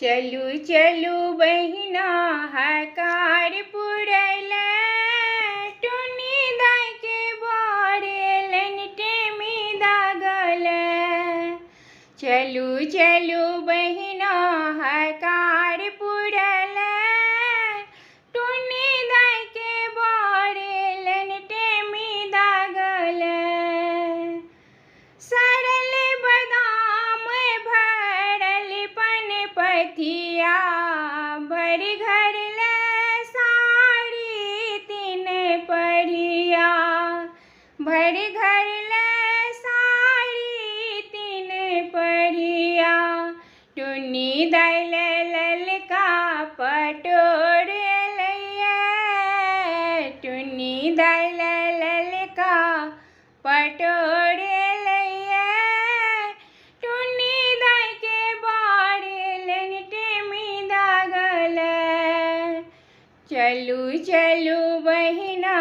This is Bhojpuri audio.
चलू चलू बहिना हकार पुरैल टुनी दाय के बरेलन टेमी दागल। चलू चलू बहिना हकार पुरैल टुनी दाय के बरेलन टेमी दागल। सरल बदाम भरल पनपथिया भर घर ले साड़ी तीन परिया। भर घर ले साड़ी तीन परिया टुनी दाय ललका पटोर लैया। टुनी दाय ललका पटोर लैया। टुनी दाय के बरेलन टेमी दागल। चलू चलू बहिना